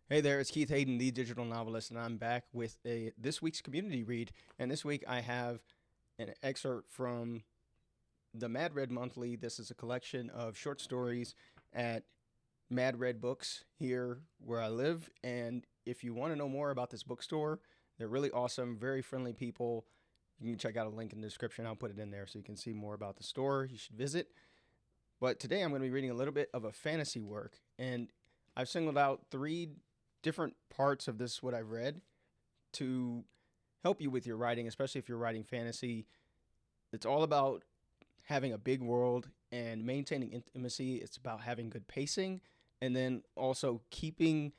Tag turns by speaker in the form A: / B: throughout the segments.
A: Hey there, it's Keith Hayden, the digital novelist, and I'm back with this week's community read. And this week I have an excerpt from the Mad Red Monthly. This is a collection of short stories at Mad Red Books here where I live. And if you want to know more about this bookstore, they're really awesome, very friendly people. You can check out a link in the description. I'll put it in there so you can see more about the store. You should visit. But today I'm going to be reading a little bit of a fantasy work, and I've singled out three different parts of this, what I've read, to help you with your writing, especially if you're writing fantasy. It's all about having a big world and maintaining intimacy. It's about having good pacing and then also keeping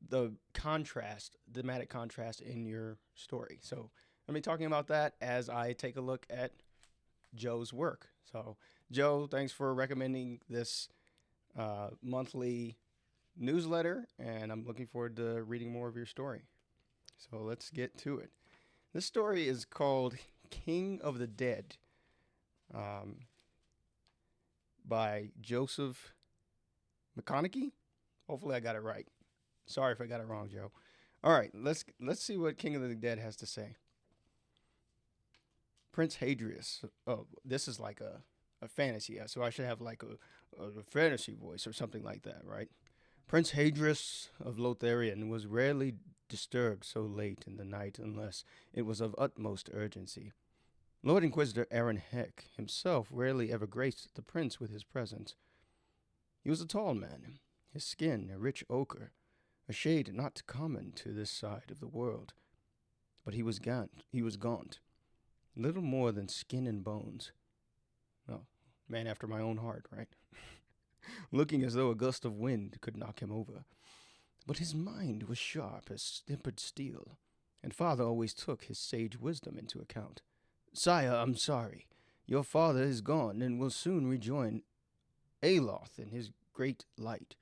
A: the contrast, thematic contrast in your story. So I'm going to be talking about that as I take a look at Joe's work. So, Joe, thanks for recommending this monthly newsletter, and I'm looking forward to reading more of your story. So let's get to it. This story is called King of the Dead um, by Joseph McConnachie. Hopefully I got it right. Sorry if I got it wrong, Joe. All right, let's see what King of the Dead has to say. Prince Hadrius. Oh, this is like a fantasy, so I should have like a fantasy voice or something like that, right? Prince Hadrius of Lothlorien was rarely disturbed so late in the night unless it was of utmost urgency. Lord Inquisitor Aaron Heck himself rarely ever graced the prince with his presence. He was a tall man, his skin a rich ochre, a shade not common to this side of the world. But he was gaunt, little more than skin and bones. Oh, man after my own heart, right? Looking as though a gust of wind could knock him over. But his mind was sharp as tempered steel, and father always took his sage wisdom into account. Sire, I'm sorry. Your father is gone and will soon rejoin Aloth in his great light.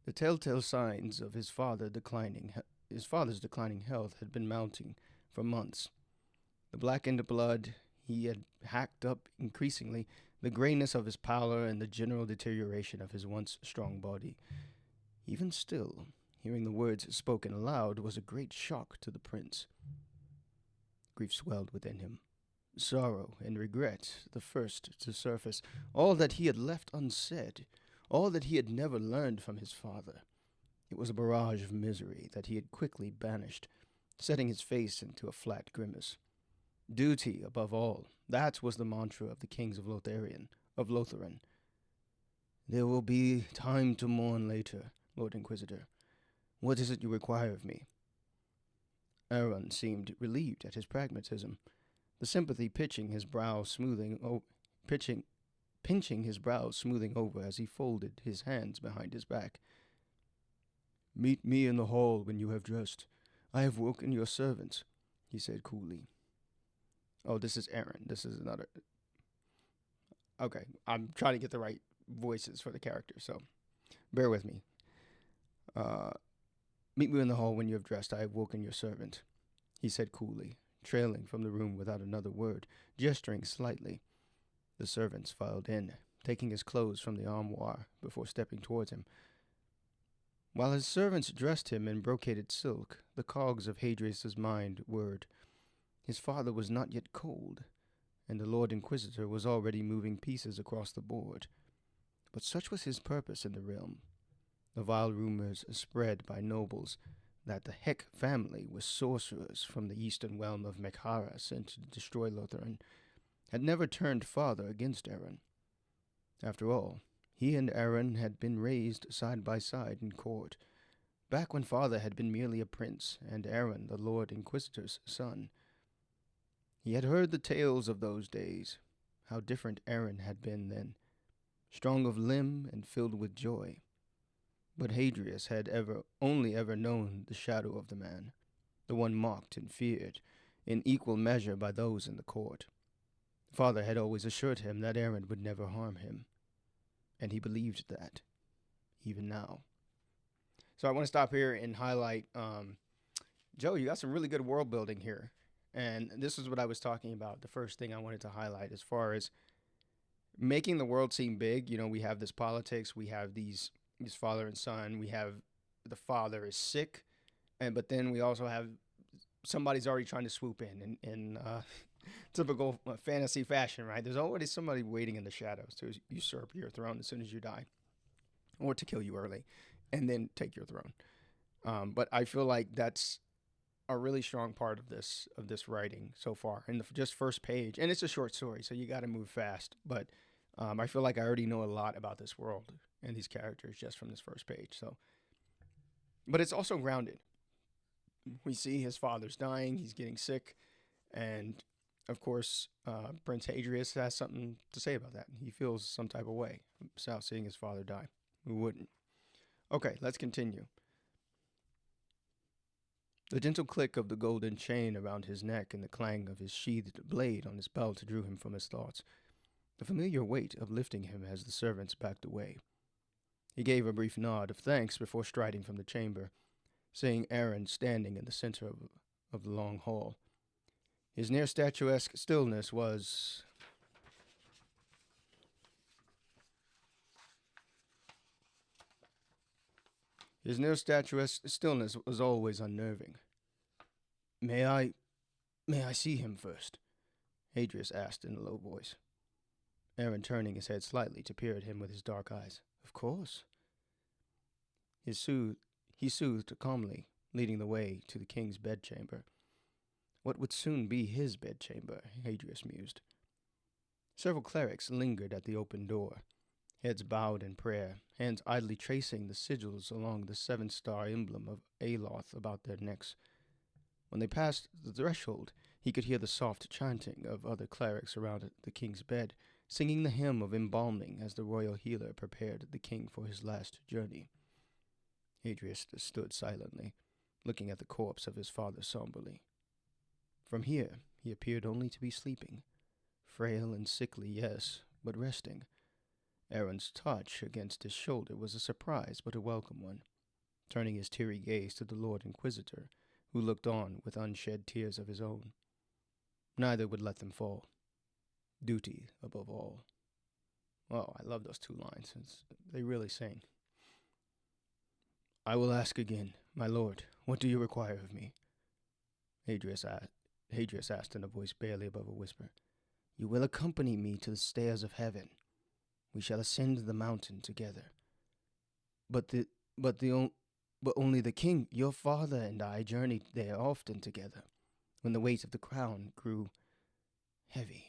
A: The telltale signs of his father's declining health had been mounting for months. The blackened blood he had hacked up increasingly, the grayness of his pallor, and the general deterioration of his once strong body. Even still, hearing the words spoken aloud was a great shock to the prince. Grief swelled within him. Sorrow and regret, the first to surface, all that he had left unsaid, all that he had never learned from his father. It was a barrage of misery that he had quickly banished, setting his face into a flat grimace. Duty above all, that was the mantra of the kings of Lothlorien. There will be time to mourn later, Lord Inquisitor. What is it you require of me? Aaron seemed relieved at his pragmatism, the sympathy pinching his brow smoothing over as he folded his hands behind his back. Meet me in the hall when you have dressed. I have woken your servants, he said coolly. Oh, this is Aaron. This is another. Okay, I'm trying to get the right voices for the character, so bear with me. Uh, Meet me in the hall when you have dressed. I have woken your servant, he said coolly, trailing from the room without another word, gesturing slightly. The servants filed in, taking his clothes from the armoire before stepping towards him. While his servants dressed him in brocaded silk, the cogs of Hadrius's mind whirred. His father was not yet cold, and the Lord Inquisitor was already moving pieces across the board. But such was his purpose in the realm. The vile rumors spread by nobles that the Heck family was sorcerers from the eastern realm of Mekhara sent to destroy Lothlorien had never turned father against Aaron. After all, he and Aaron had been raised side by side in court, back when father had been merely a prince and Aaron the Lord Inquisitor's son. He had heard the tales of those days, how different Aaron had been then, strong of limb and filled with joy. But Hadrius had only ever known the shadow of the man, the one mocked and feared, in equal measure by those in the court. Father had always assured him that Aaron would never harm him, and he believed that, even now. So I want to stop here and highlight, Joe, you got some really good world building here. And this is what I was talking about. The first thing I wanted to highlight as far as making the world seem big. You know, we have this politics, we have these father and son, we have the father is sick, but then we also have somebody's already trying to swoop in typical fantasy fashion, right? There's already somebody waiting in the shadows to usurp your throne as soon as you die, or to kill you early, and then take your throne. But I feel like that's a really strong part of this writing so far in the just first page, and it's a short story, so you got to move fast. But I feel like I already know a lot about this world and these characters just from this first page. So, but it's also grounded. We see his father's dying; he's getting sick, and of course, Prince Hadrius has something to say about that. He feels some type of way about seeing his father die. Who wouldn't? Okay, let's continue. The gentle click of the golden chain around his neck and the clang of his sheathed blade on his belt drew him from his thoughts, the familiar weight uplifting him as the servants backed away. He gave a brief nod of thanks before striding from the chamber, seeing Aaron standing in the center of the long hall. His near statuesque stillness was always unnerving. May I see him first? Hadrius asked in a low voice. Aaron turning his head slightly to peer at him with his dark eyes. Of course. He soothed calmly, leading the way to the king's bedchamber. What would soon be his bedchamber, Hadrius mused. Several clerics lingered at the open door, heads bowed in prayer, hands idly tracing the sigils along the seven-star emblem of Aloth about their necks. When they passed the threshold, he could hear the soft chanting of other clerics around the king's bed, singing the hymn of embalming as the royal healer prepared the king for his last journey. Hadrius stood silently, looking at the corpse of his father somberly. From here, he appeared only to be sleeping. Frail and sickly, yes, but resting. Aaron's touch against his shoulder was a surprise, but a welcome one, turning his teary gaze to the Lord Inquisitor, who looked on with unshed tears of his own. Neither would let them fall. Duty above all. Oh, I love those two lines. They really sing. I will ask again, my lord, what do you require of me? Hadrius asked in a voice barely above a whisper. You will accompany me to the stairs of heaven. We shall ascend the mountain together. But only the king, your father, and I journeyed there often together, when the weight of the crown grew heavy.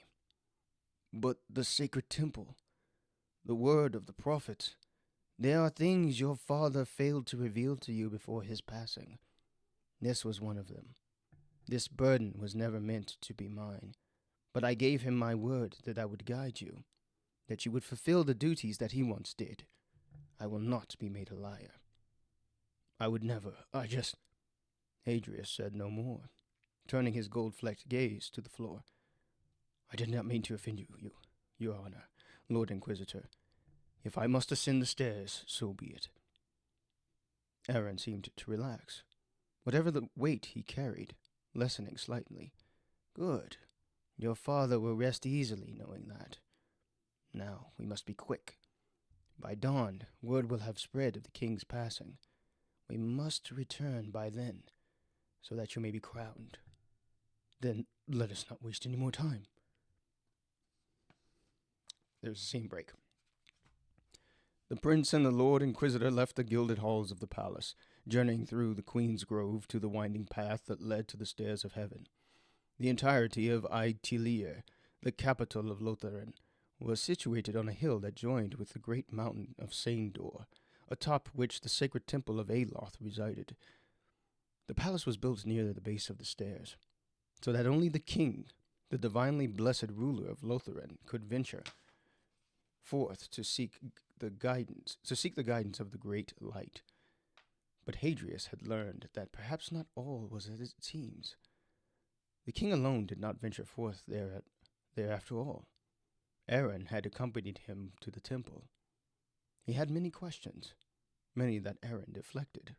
A: But the sacred temple, the word of the prophet, there are things your father failed to reveal to you before his passing. This was one of them. This burden was never meant to be mine, but I gave him my word that I would guide you, that you would fulfill the duties that he once did. I will not be made a liar. I would never, Hadrius said no more, turning his gold-flecked gaze to the floor. I did not mean to offend you, your honor, Lord Inquisitor. If I must ascend the stairs, so be it. Aaron seemed to relax, whatever the weight he carried, lessening slightly. Good. Your father will rest easily knowing that. Now we must be quick. By dawn, word will have spread of the king's passing. We must return by then, so that you may be crowned. Then let us not waste any more time. There's a scene break. The prince and the Lord Inquisitor left the gilded halls of the palace, journeying through the Queen's Grove to the winding path that led to the stairs of heaven. The entirety of Aitilir, the capital of Lotharing, was situated on a hill that joined with the great mountain of Saindor, atop which the sacred temple of Aloth resided. The palace was built near the base of the stairs, so that only the king, the divinely blessed ruler of Lotharing, could venture forth to seek the guidance of the great light. But Hadrius had learned that perhaps not all was as it seems. The king alone did not venture forth there after all. Aaron had accompanied him to the temple. He had many questions, many that Aaron deflected.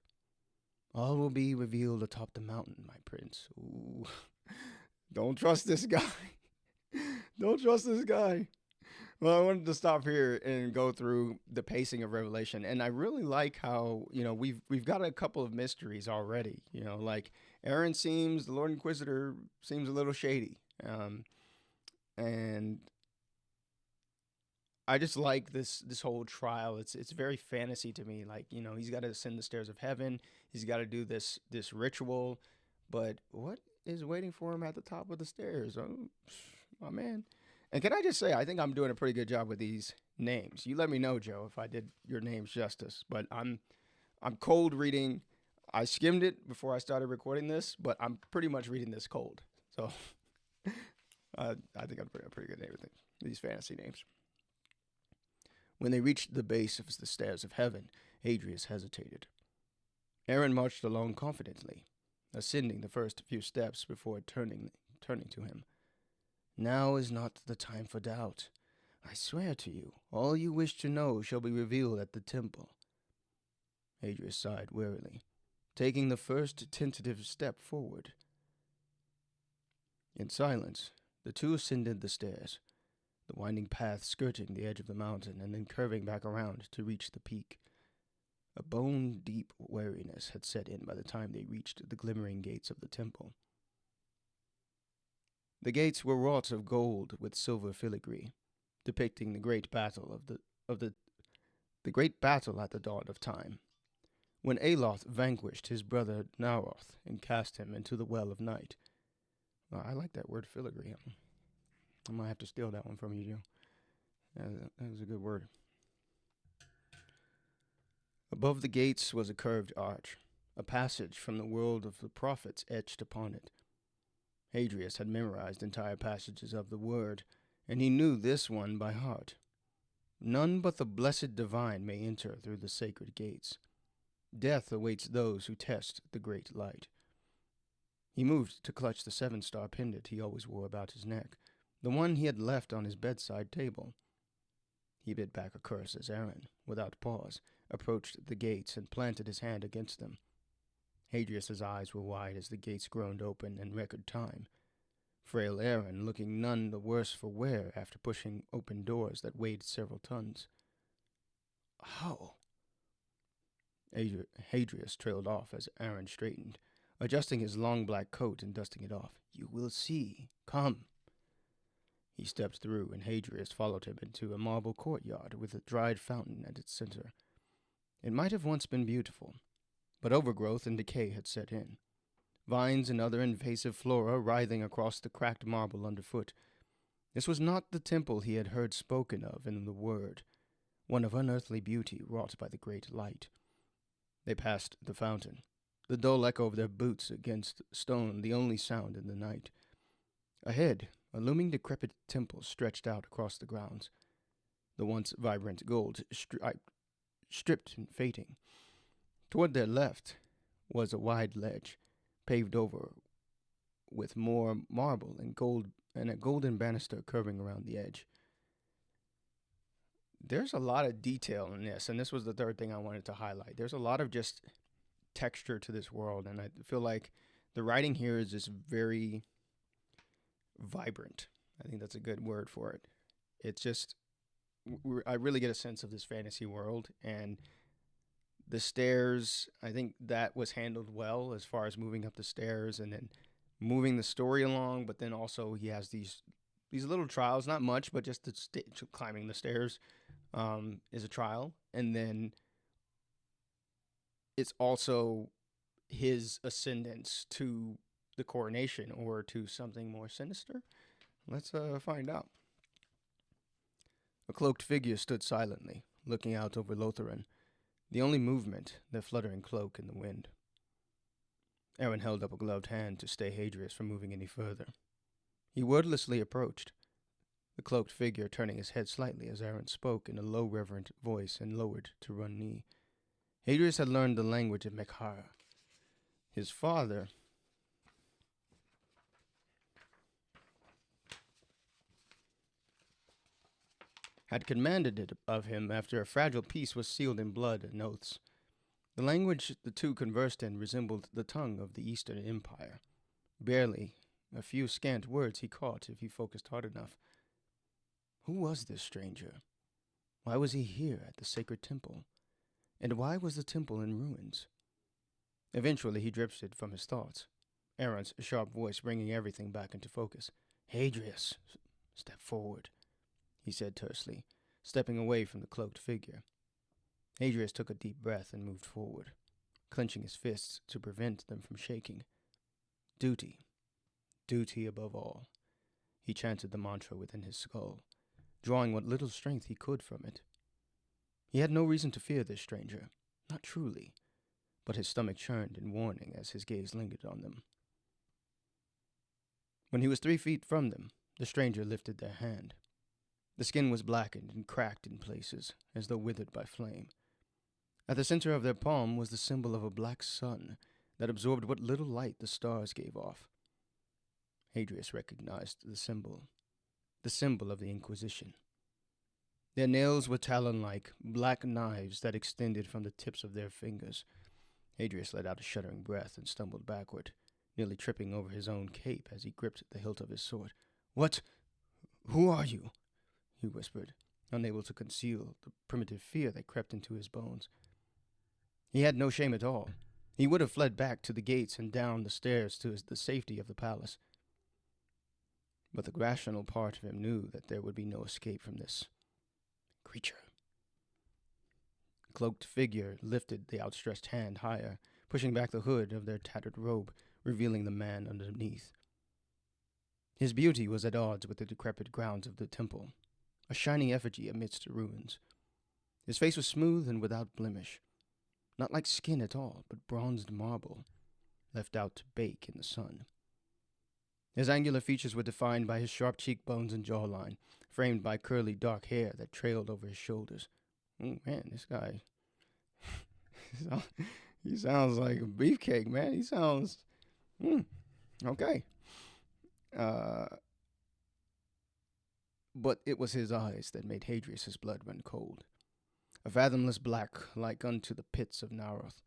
A: All will be revealed atop the mountain, my prince. Ooh. Don't trust this guy. Don't trust this guy. Well, I wanted to stop here and go through the pacing of Revelation, and I really like how we've got a couple of mysteries already. Like Aaron the Lord Inquisitor seems a little shady, and I just like this whole trial. It's very fantasy to me. Like he's got to ascend the stairs of heaven. He's got to do this ritual, but what is waiting for him at the top of the stairs? Oh, my man. And can I just say, I think I'm doing a pretty good job with these names. You let me know, Joe, if I did your names justice. But I'm cold reading. I skimmed it before I started recording this, but I'm pretty much reading this cold. So I think I'm a pretty good name with these fantasy names. When they reached the base of the stairs of heaven, Adrius hesitated. Aaron marched along confidently, ascending the first few steps before turning to him. Now is not the time for doubt. I swear to you, all you wish to know shall be revealed at the temple. Adrius sighed wearily, taking the first tentative step forward. In silence, the two ascended the stairs, the winding path skirting the edge of the mountain and then curving back around to reach the peak. A bone-deep weariness had set in by the time they reached the glimmering gates of the temple. The gates were wrought of gold with silver filigree, depicting the great battle the great battle at the dawn of time, when Aloth vanquished his brother Naroth and cast him into the well of night. I like that word filigree. I might have to steal that one from you, Joe. That was a good word. Above the gates was a curved arch, a passage from the world of the prophets etched upon it. Adrius had memorized entire passages of the Word, and he knew this one by heart. None but the blessed divine may enter through the sacred gates. Death awaits those who test the great light. He moved to clutch the 7-star pendant he always wore about his neck, the one he had left on his bedside table. He bit back a curse as Aaron, without pause, approached the gates and planted his hand against them. Adrius's eyes were wide as the gates groaned open in record time. Frail Aaron looking none the worse for wear after pushing open doors that weighed several tons. How? Adrius trailed off as Aaron straightened, adjusting his long black coat and dusting it off. You will see. Come. He stepped through, and Hadrius followed him into a marble courtyard with a dried fountain at its center. It might have once been beautiful, but overgrowth and decay had set in. Vines and other invasive flora writhing across the cracked marble underfoot. This was not the temple he had heard spoken of in the Word, one of unearthly beauty wrought by the great light. They passed the fountain, the dull echo of their boots against stone the only sound in the night. Ahead, a looming decrepit temple stretched out across the grounds, the once vibrant gold stripped and fading. Toward their left was a wide ledge, paved over with more marble and gold, and a golden banister curving around the edge. There's a lot of detail in this, and this was the third thing I wanted to highlight. There's a lot of just texture to this world, and I feel like the writing here is just very vibrant. I think that's a good word for it. It's just, I really get a sense of this fantasy world, and the stairs, I think that was handled well as far as moving up the stairs and then moving the story along, but then also he has these little trials, not much, but just climbing the stairs is a trial. And then it's also his ascendance to the coronation or to something more sinister. Let's find out. A cloaked figure stood silently, looking out over Lotharan, the only movement, their fluttering cloak in the wind. Aaron held up a gloved hand to stay Hadrius from moving any further. He wordlessly approached, the cloaked figure turning his head slightly as Aaron spoke in a low, reverent voice and lowered to one knee. Hadrius had learned the language of McConnachie. His father had commanded it of him after a fragile peace was sealed in blood and oaths. The language the two conversed in resembled the tongue of the Eastern Empire. Barely, a few scant words he caught if he focused hard enough. Who was this stranger? Why was he here at the sacred temple? And why was the temple in ruins? Eventually, he drifted from his thoughts, Aaron's sharp voice bringing everything back into focus. Hadrius, step forward, he said tersely, stepping away from the cloaked figure. Hadrius took a deep breath and moved forward, clenching his fists to prevent them from shaking. Duty. Duty above all. He chanted the mantra within his skull, drawing what little strength he could from it. He had no reason to fear this stranger, not truly, but his stomach churned in warning as his gaze lingered on them. When he was 3 feet from them, the stranger lifted their hand. The skin was blackened and cracked in places, as though withered by flame. At the center of their palm was the symbol of a black sun that absorbed what little light the stars gave off. Hadrius recognized the symbol of the Inquisition. Their nails were talon-like, black knives that extended from the tips of their fingers. Hadrius let out a shuddering breath and stumbled backward, nearly tripping over his own cape as he gripped the hilt of his sword. What? Who are you? He whispered, unable to conceal the primitive fear that crept into his bones. He had no shame at all. He would have fled back to the gates and down the stairs to the safety of the palace. But the rational part of him knew that there would be no escape from this creature. The cloaked figure lifted the outstretched hand higher, pushing back the hood of their tattered robe, revealing the man underneath. His beauty was at odds with the decrepit grounds of the temple, a shining effigy amidst the ruins. His face was smooth and without blemish, not like skin at all, but bronzed marble, left out to bake in the sun. His angular features were defined by his sharp cheekbones and jawline, framed by curly dark hair that trailed over his shoulders. Oh man, this guy, he sounds like a beefcake, man. He sounds, okay. But it was his eyes that made Hadrius' blood run cold, a fathomless black like unto the pits of Naroth.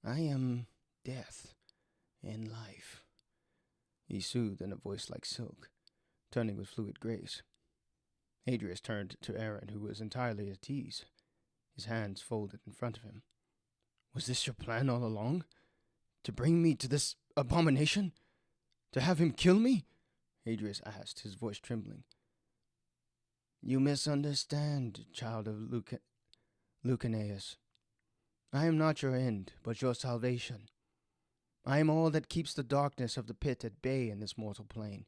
A: I am death and life, he soothed in a voice like silk, turning with fluid grace. Hadrius turned to Aaron, who was entirely at ease, his hands folded in front of him. Was this your plan all along? To bring me to this abomination? To have him kill me? Hadrius asked, his voice trembling. You misunderstand, child of Lucaneus. I am not your end, but your salvation. I am all that keeps the darkness of the pit at bay in this mortal plane.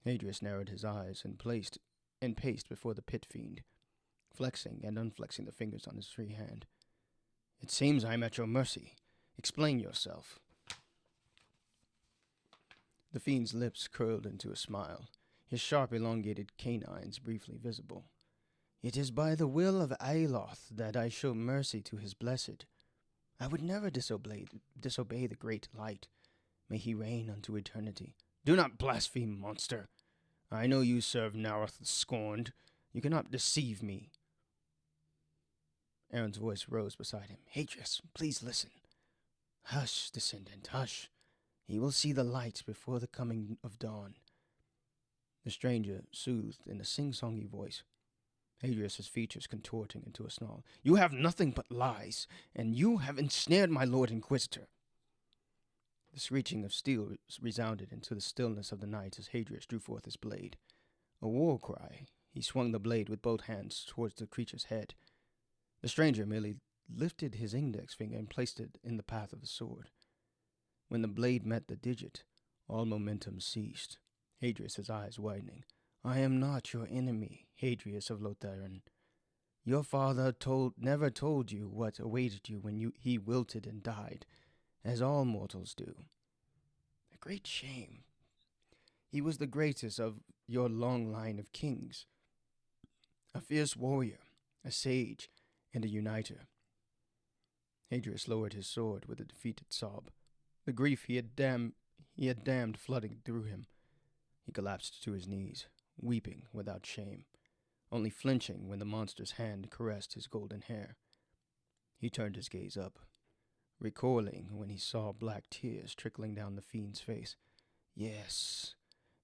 A: Hadrius narrowed his eyes and paced before the pit fiend, flexing and unflexing the fingers on his free hand. It seems I am at your mercy. Explain yourself. The fiend's lips curled into a smile, his sharp, elongated canines briefly visible. It is by the will of Aeloth that I show mercy to his blessed. I would never disobey the great light. May he reign unto eternity. Do not blaspheme, monster. I know you serve Naroth the Scorned. You cannot deceive me. Aaron's voice rose beside him. Hadrius, please listen. Hush, descendant, hush. He will see the light before the coming of dawn. The stranger soothed in a sing-songy voice, Hadrius' features contorting into a snarl. You have nothing but lies, and you have ensnared my Lord Inquisitor. The screeching of steel resounded into the stillness of the night as Hadrius drew forth his blade. A war cry, he swung the blade with both hands towards the creature's head. The stranger merely lifted his index finger and placed it in the path of the sword. When the blade met the digit, all momentum ceased, Hadrius' eyes widening. I am not your enemy, Hadrius of Lotharan. Your father never told you what awaited you when he wilted and died, as all mortals do. A great shame. He was the greatest of your long line of kings, a fierce warrior, a sage, and a uniter. Hadrius lowered his sword with a defeated sob, the grief he had damned flooding through him. He collapsed to his knees, weeping without shame, only flinching when the monster's hand caressed his golden hair. He turned his gaze up, recoiling when he saw black tears trickling down the fiend's face. Yes,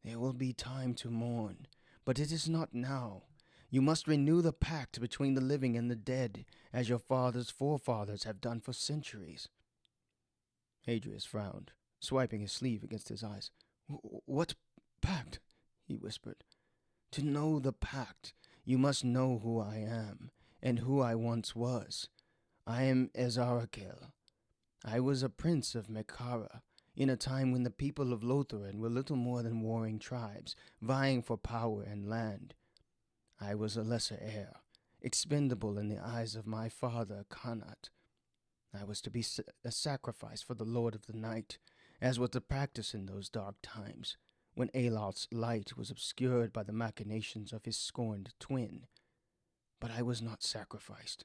A: there will be time to mourn, But it is not now. You must renew the pact between the living and the dead, as your father's forefathers have done for centuries." Hadrius frowned, swiping his sleeve against his eyes. "What pact?" he whispered. "To know the pact, you must know who I am, and who I once was. I am Ezarakel. I was a prince of Mekara, in a time when the people of Lotharan were little more than warring tribes, vying for power and land. I was a lesser heir, expendable in the eyes of my father Kanat. I was to be a sacrifice for the Lord of the Night, as was the practice in those dark times, when Aloth's light was obscured by the machinations of his scorned twin. But I was not sacrificed.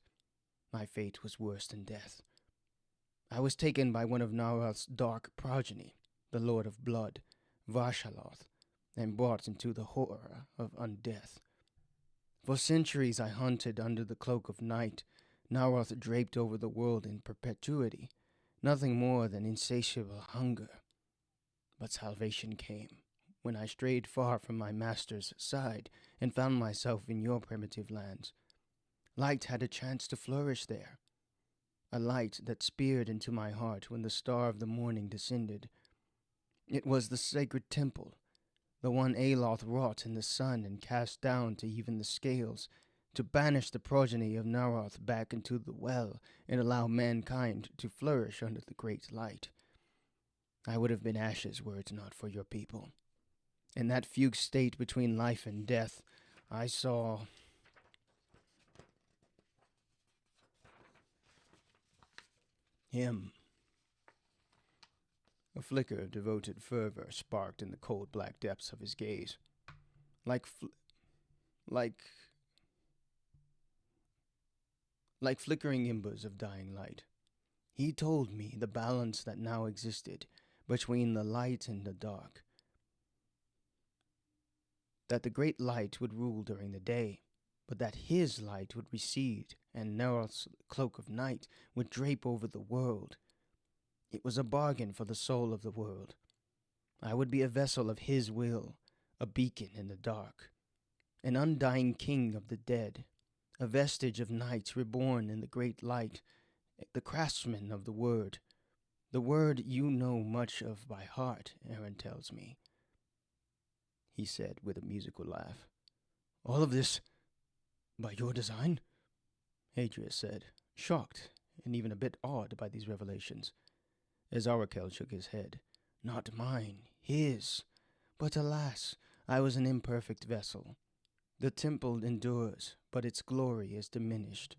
A: My fate was worse than death. I was taken by one of Naroth's dark progeny, the Lord of Blood, Varshaloth, and brought into the horror of undeath. For centuries I hunted under the cloak of night. Naroth draped over the world in perpetuity, nothing more than insatiable hunger. But salvation came, when I strayed far from my master's side and found myself in your primitive lands. Light had a chance to flourish there, a light that speared into my heart when the star of the morning descended. It was the sacred temple, the one Aloth wrought in the sun and cast down to even the scales, to banish the progeny of Naroth back into the well and allow mankind to flourish under the great light. I would have been ashes were it not for your people. In that fugue state between life and death, I saw him. A flicker of devoted fervor sparked in the cold black depths of his gaze. Like flickering embers of dying light. He told me the balance that now existed between the light and the dark. That the great light would rule during the day, but that his light would recede and Naroth's cloak of night would drape over the world. It was a bargain for the soul of the world. I would be a vessel of his will, a beacon in the dark, an undying king of the dead, a vestige of night reborn in the great light, the craftsman of the word you know much of by heart, Aaron tells me, he said with a musical laugh. All of this by your design? Hadrius said, shocked and even a bit awed by these revelations. Ezarakel shook his head. Not mine, his. But alas, I was an imperfect vessel. The temple endures, but its glory is diminished.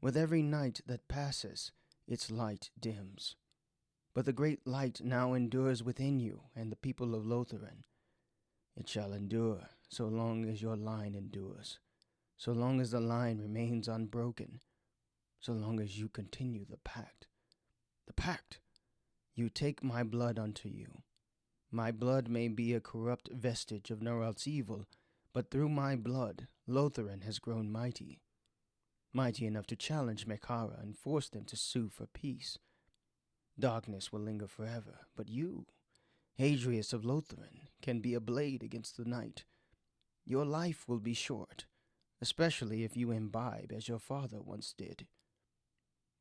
A: With every night that passes, its light dims. But the great light now endures within you and the people of Lotharan. It shall endure so long as your line endures, so long as the line remains unbroken, so long as you continue the pact. The pact! You take my blood unto you. My blood may be a corrupt vestige of Naroth's evil, but through my blood, Lotharan has grown mighty. Mighty enough to challenge Mekara and force them to sue for peace. Darkness will linger forever, but you, Hadrius of Lotharan, can be a blade against the night. Your life will be short, especially if you imbibe as your father once did.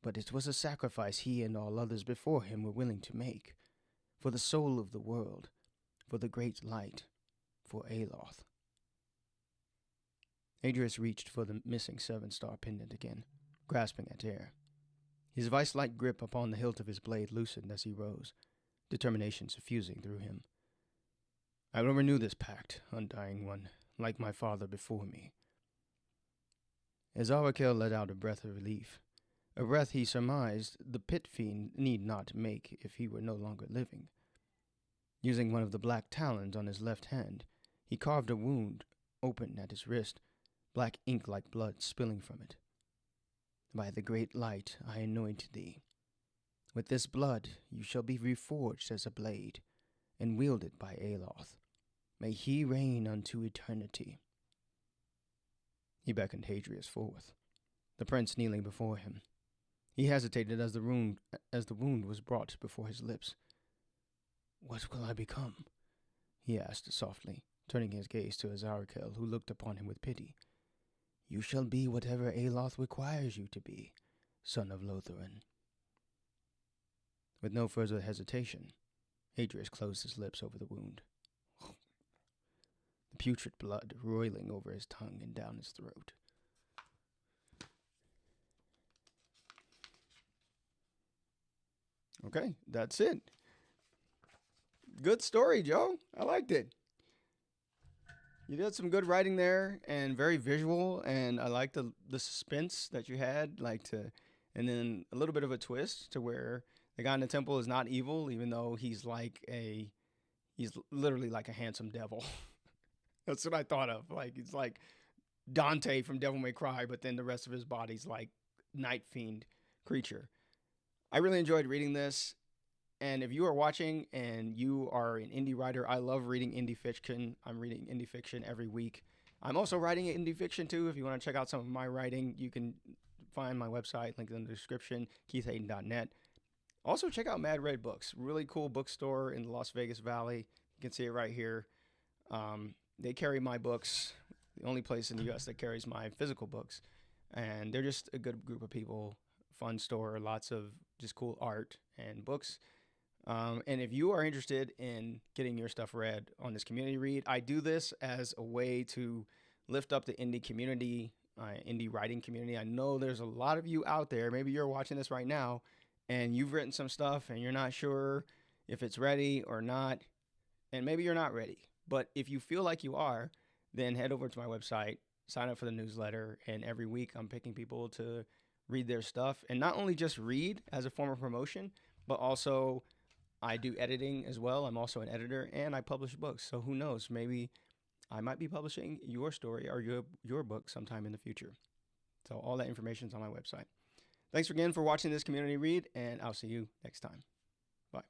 A: But it was a sacrifice he and all others before him were willing to make, for the soul of the world, for the great light, for Aloth. Hadrius reached for the missing 7-star pendant again, grasping at air. His vice-like grip upon the hilt of his blade loosened as he rose, determination suffusing through him. I will renew this pact, undying one, like my father before me. Ezarakel let out a breath of relief, a breath he surmised the pit fiend need not make if he were no longer living. Using one of the black talons on his left hand, he carved a wound open at his wrist, black ink like blood spilling from it. By the great light I anoint thee. With this blood you shall be reforged as a blade, and wielded by Aloth. May he reign unto eternity. He beckoned Hadrius forth, the prince kneeling before him. He hesitated as the wound was brought before his lips. What will I become? He asked softly, turning his gaze to Azarkel, who looked upon him with pity. You shall be whatever Aloth requires you to be, son of Lotharin. With no further hesitation, Adrius closed his lips over the wound, the putrid blood roiling over his tongue and down his throat. Okay, that's it. Good story, Joe. I liked it. You did some good writing there and very visual, and I like the suspense that you had, and then a little bit of a twist to where the guy in the temple is not evil, even though he's literally like a handsome devil. That's what I thought of. Like, it's like Dante from Devil May Cry, but then the rest of his body's like night fiend creature. I really enjoyed reading this. And if you are watching and you are an indie writer, I love reading indie fiction. I'm reading indie fiction every week. I'm also writing indie fiction too. If you want to check out some of my writing, you can find my website, link in the description, keithhayden.net. Also, check out Mad Red Books. Really cool bookstore in the Las Vegas Valley. You can see it right here. They carry my books, the only place in the U.S. that carries my physical books. And they're just a good group of people. Fun store, lots of just cool art and books. And if you are interested in getting your stuff read on this community read, I do this as a way to lift up the indie community, indie writing community. I know there's a lot of you out there. Maybe you're watching this right now and you've written some stuff and you're not sure if it's ready or not. And maybe you're not ready. But if you feel like you are, then head over to my website, sign up for the newsletter. And every week I'm picking people to read their stuff. And not only just read as a form of promotion, but also I do editing as well. I'm also an editor and I publish books. So who knows? Maybe I might be publishing your story or your book sometime in the future. So all that information is on my website. Thanks again for watching this community read, and I'll see you next time. Bye.